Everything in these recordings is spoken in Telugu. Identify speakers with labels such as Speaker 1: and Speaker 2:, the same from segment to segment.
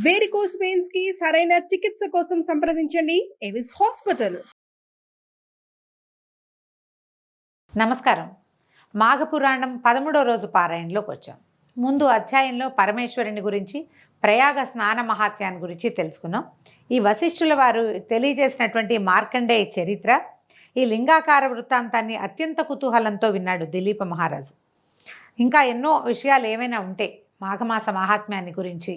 Speaker 1: వేరికోస్ వెయిన్స్ కి సరైన చికిత్స కోసం సంప్రదించండి ఎవిస్ హాస్పిటల్.
Speaker 2: నమస్కారం. మాఘపురాణం 13వ రోజు పారాయణలోకి వచ్చాం. ముందు అధ్యాయంలో పరమేశ్వరుని గురించి, ప్రయాగ స్నాన మహాత్మ్యాన్ని గురించి తెలుసుకున్నాం. ఈ వశిష్ఠుల వారు తెలియజేసినటువంటి మార్కండేయ చరిత్ర, ఈ లింగాకార వృత్తాంతాన్ని అత్యంత కుతూహలంతో విన్నాడు దిలీప మహారాజు. ఇంకా ఎన్నో విషయాలు ఏమైనా ఉంటే మాఘమాస మహాత్మ్యాన్ని గురించి,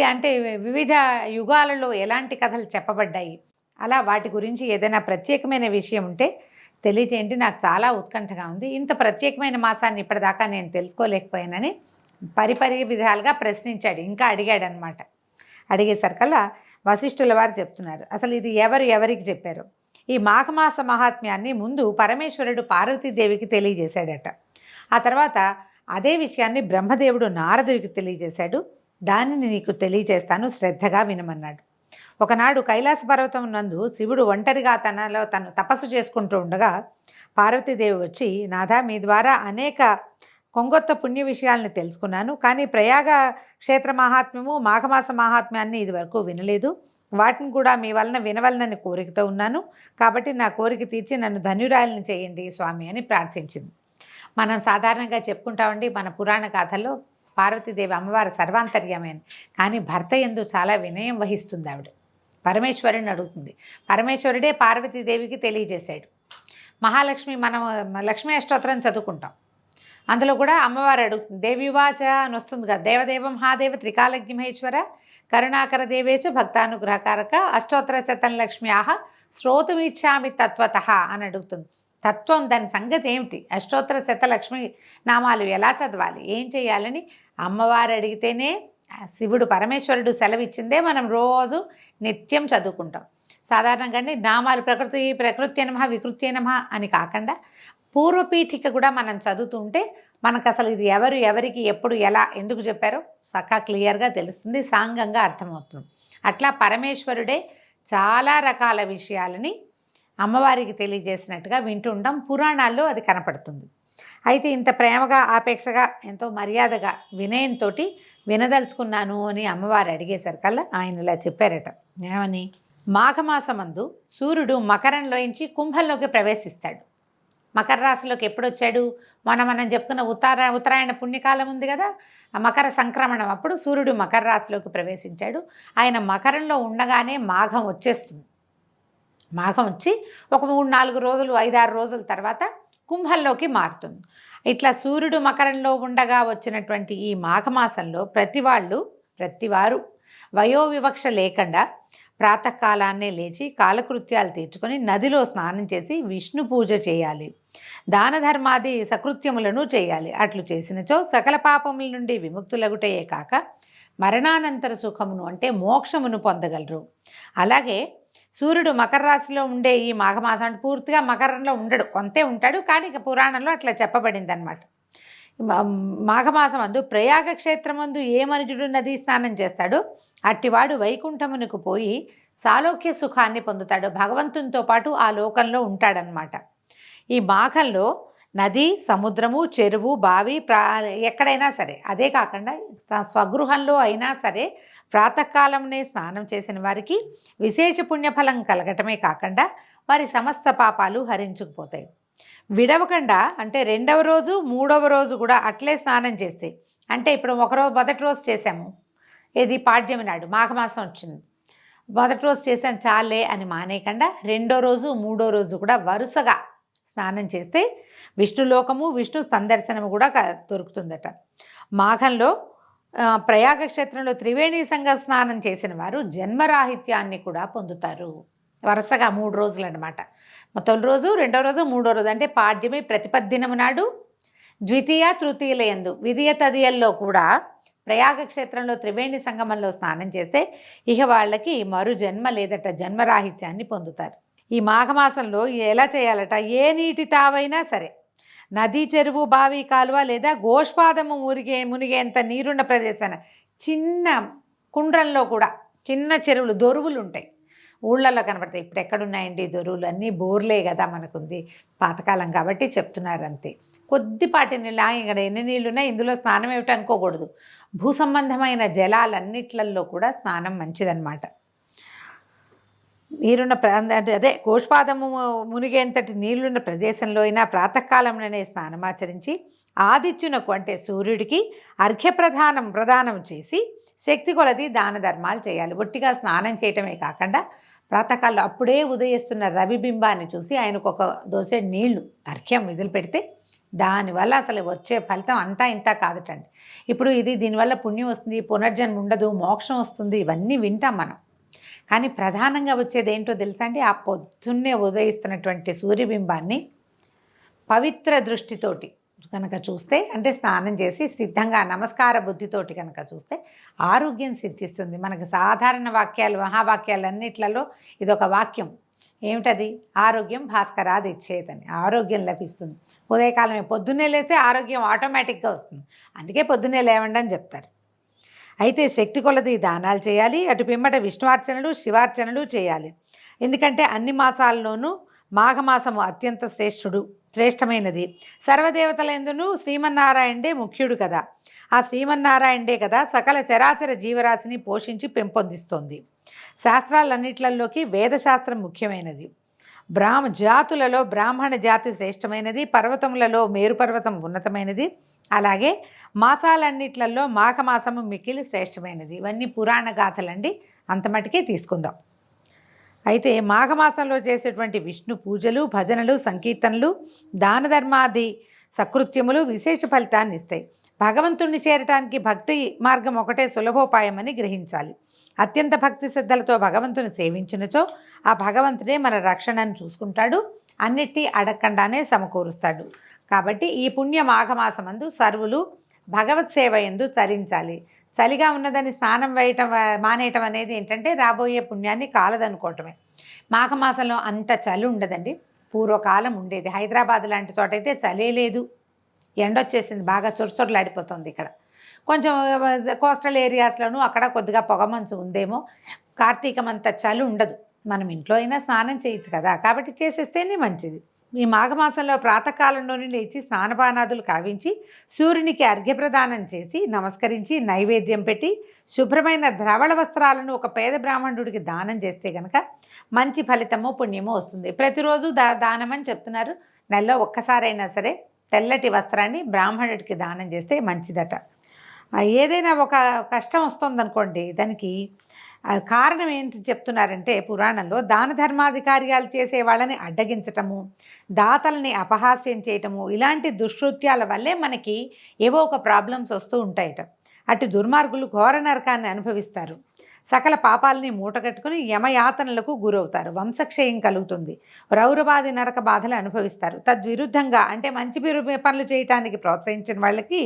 Speaker 2: అంటే వివిధ యుగాలలో ఎలాంటి కథలు చెప్పబడ్డాయి, అలా వాటి గురించి ఏదైనా ప్రత్యేకమైన విషయం ఉంటే తెలియజేయండి. నాకు చాలా ఉత్కంఠగా ఉంది. ఇంత ప్రత్యేకమైన మాసాన్ని ఇప్పటిదాకా నేను తెలుసుకోలేకపోయానని పరిపరి విధాలుగా ప్రశ్నించాడు. ఇంకా అడిగాడనమాట. అడిగేసరికల్లా వశిష్ఠుల వారు చెప్తున్నారు అసలు ఇది ఎవరికి చెప్పారు. ఈ మాఘమాస మహాత్మ్యాన్ని ముందు పరమేశ్వరుడు పార్వతీదేవికి తెలియజేశాడట. ఆ తర్వాత అదే విషయాన్ని బ్రహ్మదేవుడు నారదుడికి తెలియజేశాడు. దానిని నీకు తెలియజేస్తాను, శ్రద్ధగా వినమన్నాడు. ఒకనాడు కైలాస పర్వతం నందు శివుడు ఒంటరిగా తను తపస్సు చేసుకుంటూ ఉండగా పార్వతీదేవి వచ్చి, నాథా, మీ ద్వారా అనేక కొంగొత్త పుణ్య విషయాలను తెలుసుకున్నాను, కానీ ప్రయాగ క్షేత్ర మహాత్మ్యము, మాఘమాస మహాత్మ్యాన్ని ఇదివరకు వినలేదు. వాటిని కూడా మీ వలన వినవలనని కోరికతో ఉన్నాను. కాబట్టి నా కోరిక తీర్చి నన్ను ధన్యురాలిని చేయండి స్వామి అని ప్రార్థించింది. మనం సాధారణంగా చెప్పుకుంటామండి మన పురాణ గాథల్లో పార్వతీదేవి అమ్మవారు సర్వాంతర్యమైన, కానీ భర్త యందు చాలా వినయం వహిస్తుంది. ఆవిడ పరమేశ్వరుని అడుగుతుంది. పరమేశ్వరుడే పార్వతీదేవికి తెలియజేశాడు. మహాలక్ష్మి, మనం లక్ష్మీ అష్టోత్తరం చదువుకుంటాం. అందులో కూడా అమ్మవారు అడుగుతుంది. దేవివాచ అని వస్తుంది కదా, దేవదేవం మహాదేవ త్రికాలజ్ఞ మహేశ్వర కరుణాకర దేవేచ భక్తానుగ్రహకారక అష్టోత్తర శతం లక్ష్మ్యాహ శ్రోతుమిచ్చామి తత్వత అని అడుగుతుంది. తత్వం, దాని సంగతి ఏమిటి, అష్టోత్తర శత లక్ష్మి నామాలు ఎలా చదవాలి, ఏం చేయాలని అమ్మవారు అడిగితేనే శివుడు పరమేశ్వరుడు సెలవిచ్చిందే మనం రోజు నిత్యం చదువుకుంటాం. సాధారణంగానే నామాలు ప్రకృత్య నమః వికృత్య నమః అని కాకుండా పూర్వపీఠిక కూడా మనం చదువుతుంటే మనకు అసలు ఇది ఎవరికి ఎప్పుడు ఎలా ఎందుకు చెప్పారో సకా క్లియర్గా తెలుస్తుంది, సాంగంగా అర్థమవుతుంది. అట్లా పరమేశ్వరుడే చాలా రకాల విషయాలని అమ్మవారికి తెలియజేసినట్టుగా వింటుంటాం. పురాణాల్లో అది కనపడుతుంది. అయితే ఇంత ప్రేమగా, ఆపేక్షగా, ఎంతో మర్యాదగా, వినయంతో వినదలుచుకున్నాను అని అమ్మవారు అడిగేసరికల్లా ఆయన ఇలా చెప్పారట. ఏమని? మాఘమాసమందు సూర్యుడు మకరంలోంచి కుంభంలోకి ప్రవేశిస్తాడు. మకర రాశిలోకి ఎప్పుడు వచ్చాడు? మనం చెప్పుకున్న ఉత్తరాయణ పుణ్యకాలం ఉంది కదా, ఆ మకర సంక్రమణం అప్పుడు సూర్యుడు మకర రాశిలోకి ప్రవేశించాడు. ఆయన మకరంలో ఉండగానే మాఘం వచ్చేస్తుంది. మాఘం వచ్చి ఒక 3-4 రోజులు, 5-6 రోజుల తర్వాత కుంభంలోకి మారుతుంది. ఇట్లా సూర్యుడు మకరంలో ఉండగా వచ్చినటువంటి ఈ మాఘమాసంలో ప్రతివారు వయోవివక్ష లేకుండా ప్రాతకాలాన్నే లేచి కాలకృత్యాలు తీర్చుకొని నదిలో స్నానం చేసి విష్ణు పూజ చేయాలి, దాన ధర్మాది సకృత్యములను చేయాలి. అట్లు చేసినచో సకల పాపముల నుండి విముక్తులగుటయే కాక మరణానంతర సుఖమును అంటే మోక్షమును పొందగలరు. అలాగే సూర్యుడు మకర రాశిలో ఉండే ఈ మాఘమాసం అంటే పూర్తిగా మకరంలో ఉండడు, కొంతే ఉంటాడు, కానీ పురాణంలో అట్లా చెప్పబడింది అనమాట. మాఘమాసం అందు ప్రయాగ క్షేత్రమందు ఏ మనుజుడు నదీ స్నానం చేస్తాడో అట్టివాడు వైకుంఠమునకు పోయి సాలోక్య సుఖాన్ని పొందుతాడు, భగవంతునితో పాటు ఆ లోకంలో ఉంటాడనమాట. ఈ మాఘంలో నది, సముద్రము, చెరువు, బావి, ఎక్కడైనా సరే, అదే కాకుండా స్వగృహంలో అయినా సరే ప్రాతకాలంనే స్నానం చేసిన వారికి విశేష పుణ్యఫలం కలగటమే కాకుండా వారి సమస్త పాపాలు హరించుకుపోతాయి. విడవకుండా అంటే 2వ రోజు 3వ రోజు కూడా అట్లే స్నానం చేస్తే, అంటే ఇప్పుడు మొదటి రోజు చేసాము, ఏది పాడ్యమి నాడు మాఘమాసం వచ్చింది, మొదటి రోజు చేసాను చాలే అని మానేయకుండా 2వ రోజు 3వ రోజు కూడా వరుసగా స్నానం చేస్తే విష్ణులోకము, విష్ణు సందర్శనము కూడా దొరుకుతుందట. మాఘంలో ప్రయాగ క్షేత్రంలో త్రివేణి సంగ స్నానం చేసిన వారు జన్మరాహిత్యాన్ని కూడా పొందుతారు. వరుసగా 3 రోజులు అనమాట. తొలి రోజు, 2వ రోజు, 3వ రోజు అంటే పాడ్యమి ప్రతిపద్దినము నాడు, ద్వితీయ తృతీయలయందు విధియ తదియల్లో కూడా ప్రయాగ క్షేత్రంలో త్రివేణి సంగమంలో స్నానం చేస్తే ఇక వాళ్ళకి మరు జన్మ లేదట, జన్మరాహిత్యాన్ని పొందుతారు. ఈ మాఘమాసంలో ఎలా చేయాలట? ఏ నీటి తావైనా సరే, నది, చెరువు, బావి, కాలువ లేదా గోష్పాదము మునిగేంత నీరున్న ప్రదేశమైన చిన్న కుండ్రంలో కూడా, చిన్న చెరువులు, దొరువులు ఉంటాయి, ఊళ్ళల్లో కనబడతాయి. ఇప్పుడు ఎక్కడున్నాయండి దొరువులు? అన్నీ బోర్లే కదా మనకుంది, పాతకాలం కాబట్టి చెప్తున్నారు అంతే. కొద్దిపాటి నీళ్ళు, ఇక్కడ ఎన్ని నీళ్ళున్నా ఇందులో స్నానం ఏమిటి అనుకోకూడదు. భూ సంబంధమైన జలాలన్నిట్లలో కూడా స్నానం మంచిదన్నమాట. నీరున్న అదే గోష్పాదము మునిగేంతటి నీళ్లున్న ప్రదేశంలో అయినా ప్రాతకాలంలోనే స్నానమాచరించి ఆదిత్యునకు అంటే సూర్యుడికి ప్రదానం చేసి శక్తి కొలది దాన ధర్మాలు చేయాలి. ఒట్టిగా స్నానం చేయటమే కాకుండా ప్రాతకాలంలో అప్పుడే ఉదయిస్తున్న రవిబింబాన్ని చూసి ఆయనకు ఒక దోసెడు నీళ్లు అర్ఘ్యం వదిలిపెడితే దానివల్ల అసలు వచ్చే ఫలితం అంతా ఇంత కాదుటండి. ఇప్పుడు దీనివల్ల పుణ్యం వస్తుంది, పునర్జన్మ ఉండదు, మోక్షం వస్తుంది, ఇవన్నీ వింటాం మనం. కానీ ప్రధానంగా వచ్చేది ఏంటో తెలుసా అండి? ఆ పొద్దున్నే ఉదయిస్తున్నటువంటి సూర్యబింబాన్ని పవిత్ర దృష్టితోటి కనుక చూస్తే, అంటే స్నానం చేసి సిద్ధంగా నమస్కార బుద్ధితోటి కనుక చూస్తే ఆరోగ్యం సిద్ధిస్తుంది. మనకు సాధారణ వాక్యాలు, మహావాక్యాలన్నిట్లలో ఇదొక వాక్యం. ఏమిటది? ఆరోగ్యం భాస్కరాది ఇచ్చేదని. ఆరోగ్యం లభిస్తుంది. ఉదయకాలమే పొద్దున్నే లేస్తే ఆరోగ్యం ఆటోమేటిక్గా వస్తుంది. అందుకే పొద్దున్నే లేవండి అని చెప్తారు. అయితే శక్తి కొలది దానాలు చేయాలి. అటు పిమ్మట విష్ణువార్చనలు, శివార్చనలు చేయాలి. ఎందుకంటే అన్ని మాసాల్లోనూ మాఘమాసము అత్యంత శ్రేష్టమైనది. సర్వదేవతలందునూ శ్రీమన్నారాయణుడే ముఖ్యుడు కదా. ఆ శ్రీమన్నారాయణుడే కదా సకల చరాచర జీవరాశిని పోషించి పెంపొందిస్తోంది. శాస్త్రాలన్నిట్లలోకి వేదశాస్త్రం ముఖ్యమైనది. జాతులలో బ్రాహ్మణ జాతి శ్రేష్టమైనది. పర్వతములలో మేరుపర్వతం ఉన్నతమైనది. అలాగే మాసాలన్నిట్లలో మాఘమాసము మిక్కిలి శ్రేష్టమైనది. ఇవన్నీ పురాణ గాథలండి, అంత మటుకే తీసుకుందాం. అయితే మాఘమాసంలో చేసేటువంటి విష్ణు పూజలు, భజనలు, సంకీర్తనలు, దాన ధర్మాది సకృత్యములు విశేష ఫలితాన్ని ఇస్తాయి. భగవంతుణ్ణి చేరటానికి భక్తి మార్గం ఒకటే సులభోపాయమని గ్రహించాలి. అత్యంత భక్తి శ్రద్ధలతో భగవంతుని సేవించినచో ఆ భగవంతుడే మన రక్షణను చూసుకుంటాడు, అన్నిటి అడగకుండానే సమకూరుస్తాడు. కాబట్టి ఈ పుణ్య మాఘమాసమందు సర్వులు భగవత్ సేవ యందు తరించాలి. చలిగా ఉన్నదని స్నానం మానేయటం అనేది ఏంటంటే రాబోయే పుణ్యాన్ని కాలదనుకోవటమే. మాఘమాసంలో అంత చలి ఉండదండి. పూర్వకాలం ఉండేది. హైదరాబాద్ లాంటి చోట అయితే చలే లేదు, ఎండొచ్చేసింది, బాగా చొరచొరలాడిపోతుంది. ఇక్కడ కొంచెం కోస్టల్ ఏరియాస్లోనూ అక్కడ కొద్దిగా పొగమంచు ఉందేమో. కార్తీకం అంత చలి ఉండదు. మనం ఇంట్లో అయినా స్నానం చేయొచ్చు కదా, కాబట్టి చేసేస్తేనే మంచిది. ఈ మాఘమాసంలో ప్రాతకాలంలోనే లేచి స్నానపానాదులు కావించి సూర్యునికి అర్ఘ్యప్రదానం చేసి నమస్కరించి నైవేద్యం పెట్టి శుభ్రమైన ధవళ వస్త్రాలను ఒక పేద బ్రాహ్మణుడికి దానం చేస్తే కనుక మంచి ఫలితము పుణ్యము వస్తుంది. ప్రతిరోజు దానం అని చెప్తున్నారు. నెలలో ఒక్కసారైనా సరే తెల్లటి వస్త్రాన్ని బ్రాహ్మణుడికి దానం చేస్తే మంచిదట. ఏదైనా ఒక కష్టం వస్తుందనుకోండి, దానికి కారణం ఏంటి చెప్తున్నారంటే పురాణంలో దాన ధర్మాది కార్యాలు చేసే వాళ్ళని అడ్డగించటము, దాతల్ని అపహాస్యం చేయటము, ఇలాంటి దుష్కృత్యాల వల్లే మనకి ఏవో ఒక ప్రాబ్లమ్స్ వస్తూ ఉంటాయట. అటు దుర్మార్గులు ఘోర నరకాన్ని అనుభవిస్తారు. సకల పాపాలని మూటగట్టుకుని యమయాతనలకు గురవుతారు. వంశక్షయం కలుగుతుంది. రౌరవాది నరక బాధలు అనుభవిస్తారు. తద్విరుద్ధంగా అంటే మంచి పనులు చేయటానికి ప్రోత్సహించిన వాళ్ళకి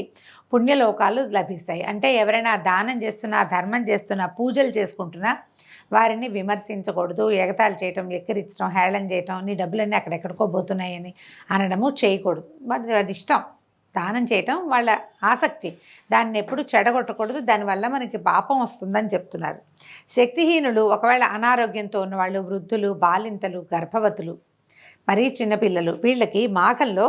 Speaker 2: పుణ్యలోకాలు లభిస్తాయి. అంటే ఎవరైనా దానం చేస్తున్నా, ధర్మం చేస్తున్నా, పూజలు చేసుకుంటున్నా వారిని విమర్శించకూడదు. ఎగతాళి చేయటం, ఎక్కిరించడం, హేళన చేయటం, నీ డబ్బులన్నీ అక్కడెక్కడికో పోతున్నాయని అనడము చేయకూడదు. అది ఇష్టం. దానం చేయటం వాళ్ళ ఆసక్తి. దాన్ని ఎప్పుడు చెడగొట్టకూడదు. దానివల్ల మనకి పాపం వస్తుందని చెప్తున్నారు. శక్తిహీనులు, ఒకవేళ అనారోగ్యంతో ఉన్నవాళ్ళు, వృద్ధులు, బాలింతలు, గర్భవతులు, మరీ చిన్నపిల్లలు, వీళ్ళకి మాఘంలో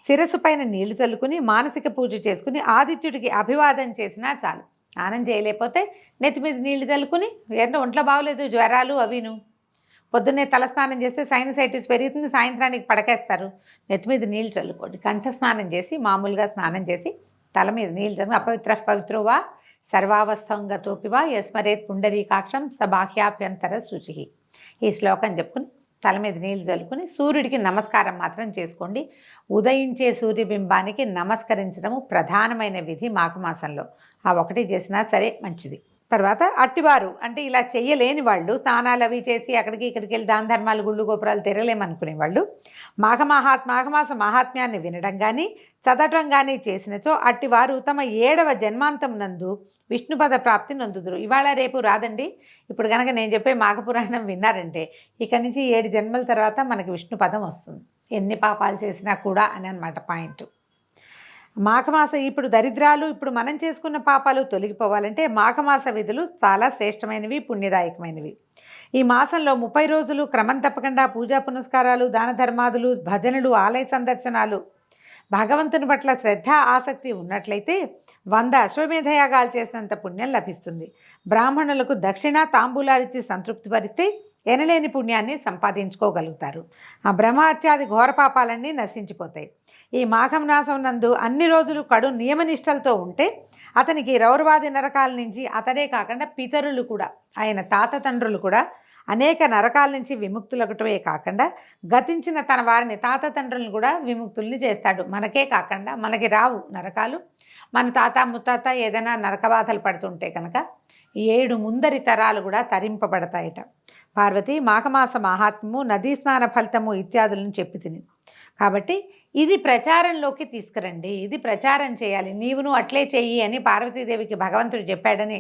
Speaker 2: శిరస్సు పైన నీళ్లు చల్లుకుని మానసిక పూజ చేసుకుని ఆదిత్యుడికి అభివాదం చేసినా చాలు. స్నానం చేయలేకపోతే నెత్తి మీద నీళ్లు చల్లుకుని, ఒంట్లో బాగోలేదు, జ్వరాలు అవిను, పొద్దున్నే తలస్నానం చేస్తే సైనసైటిస్ పెరుగుతుంది, సాయంత్రానికి పడకేస్తారు, నెత్తి మీద నీళ్ళు చల్లుకోండి. కంఠస్నానం చేసి మామూలుగా స్నానం చేసి తల మీద నీళ్ళు చల్లు. అపవిత్ర పవిత్రోవా సర్వావస్థంగతోపివా యస్మరేత్ పుండరీకాక్షం సబాహ్యాభ్యంతర శుచి. ఈ శ్లోకం చెప్పుకుని తల మీద నీళ్ళు చల్లుకుని సూర్యుడికి నమస్కారం మాత్రం చేసుకోండి. ఉదయించే సూర్యబింబానికి నమస్కరించడము ప్రధానమైన విధి మాఘమాసంలో. ఆ ఒకటి చేసినా సరే మంచిది. తర్వాత అట్టివారు అంటే ఇలా చెయ్యలేని వాళ్ళు, స్నానాలు అవి చేసి అక్కడికి ఇక్కడికి వెళ్ళి దాన ధర్మాలు, గుళ్ళు గోపురాలు తిరగలేమనుకునే వాళ్ళు మాఘమాస మహాత్మ్యాన్ని వినడం కానీ చదవటం కానీ చేసినచో అట్టివారు తమ 7వ జన్మాంతం నందు విష్ణుపద ప్రాప్తి నొందుదురు. ఇవాళ రేపు రాదండి. ఇప్పుడు కనుక నేను చెప్పే మాఘపురాణం విన్నారంటే ఇక్కడి నుంచి 7 జన్మల తర్వాత మనకి విష్ణుపదం వస్తుంది, ఎన్ని పాపాలు చేసినా కూడా అని అన్నమాట పాయింట్. మాఘమాస ఇప్పుడు దరిద్రాలు, ఇప్పుడు మనం చేసుకున్న పాపాలు తొలగిపోవాలంటే మాఘమాస విధులు చాలా శ్రేష్టమైనవి, పుణ్యదాయకమైనవి. ఈ మాసంలో 30 రోజులు క్రమం తప్పకుండా పూజా పునస్కారాలు, దాన ధర్మాదులు, భజనలు, ఆలయ సందర్శనాలు, భగవంతుని పట్ల శ్రద్ధ ఆసక్తి ఉన్నట్లయితే 100 అశ్వమేధ యాగాలు చేసినంత పుణ్యం లభిస్తుంది. బ్రాహ్మణులకు దక్షిణ తాంబూలాలిచ్చి సంతృప్తిపరిస్తే ఎనలేని పుణ్యాన్ని సంపాదించుకోగలుగుతారు. ఆ బ్రహ్మహత్యాది ఘోర పాపాలన్నీ నశించిపోతాయి. ఈ మాఘం మాసం నందు అన్ని రోజులు కడు నియమనిష్టలతో ఉంటే అతనికి రౌరవాది నరకాల నుంచి అతడే కాకుండా పితరులు కూడా, ఆయన తాత తండ్రులు కూడా అనేక నరకాల నుంచి విముక్తులగటమే కాకుండా గతించిన తన వారిని తాత తండ్రులను కూడా విముక్తుల్ని చేస్తాడు. మనకే కాకుండా మనకి రావు నరకాలు. మన తాత ముత్తాత ఏదైనా నరకబాధలు పడుతుంటే కనుక 7 ముందరి తరాలు కూడా తరింపబడతాయట. పార్వతి మాఘమాస మహాత్మ్యము, నదీ స్నాన ఫలితము ఇత్యాదులను చెప్పి తిని, కాబట్టి ఇది ప్రచారంలోకి తీసుకురండి, ఇది ప్రచారం చేయాలి, నీవును అట్లే చెయ్యి అని పార్వతీదేవికి భగవంతుడు చెప్పాడని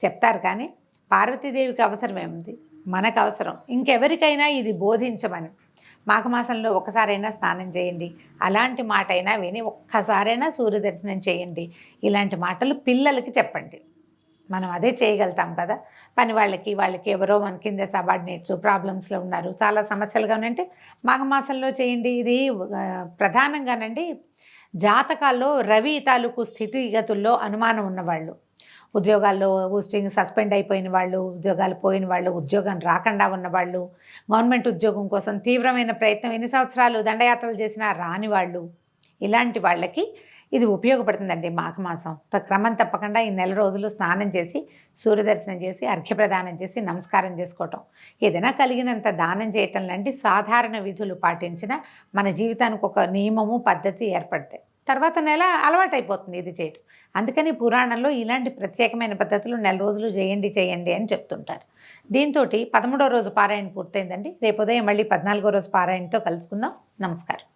Speaker 2: చెప్తారు. కానీ పార్వతీదేవికి అవసరం ఏముంది? మనకు అవసరం. ఇంకెవరికైనా ఇది బోధించమని. మాఘమాసంలో ఒక్కసారైనా స్నానం చేయండి, అలాంటి మాట అయినా విని ఒక్కసారైనా సూర్య దర్శనం చేయండి, ఇలాంటి మాటలు పిల్లలకి చెప్పండి. మనం అదే చేయగలుగుతాం కదా. పని వాళ్ళకి ఎవరో మన కింద సబార్డినేట్స్ ప్రాబ్లమ్స్లో ఉన్నారు, చాలా సమస్యలుగా ఉన్నాయంటే మాఘమాసంలో చేయండి. ఇది ప్రధానంగానండి జాతకాల్లో రవి తాలూకు స్థితిగతుల్లో అనుమానం ఉన్నవాళ్ళు, ఉద్యోగాల్లో పోస్టింగ్ సస్పెండ్ అయిపోయిన వాళ్ళు, ఉద్యోగాలు పోయిన వాళ్ళు, ఉద్యోగం రాకుండా ఉన్నవాళ్ళు, గవర్నమెంట్ ఉద్యోగం కోసం తీవ్రమైన ప్రయత్నం ఎన్ని సంవత్సరాలు దండయాత్రలు చేసినా రాని వాళ్ళు, ఇలాంటి వాళ్ళకి ఇది ఉపయోగపడుతుందండి. మాఘమాసం క్రమం తప్పకుండా ఈ నెల రోజులు స్నానం చేసి సూర్యదర్శనం చేసి అర్ఘ్యప్రదానం చేసి నమస్కారం చేసుకోవటం, ఏదైనా కలిగినంత దానం చేయటం లాంటి సాధారణ విధులు పాటించిన మన జీవితానికి ఒక నియమము పద్ధతి ఏర్పడతాయి. తర్వాత నెల అలవాటైపోతుంది ఇది చేయటం. అందుకని పురాణంలో ఇలాంటి ప్రత్యేకమైన పద్ధతులు నెల రోజులు చేయండి అని చెప్తుంటారు. దీంతో 13వ రోజు పారాయణ పూర్తయిందండి. రేపు ఉదయం మళ్ళీ 14వ రోజు పారాయణతో కలుసుకుందాం. నమస్కారం.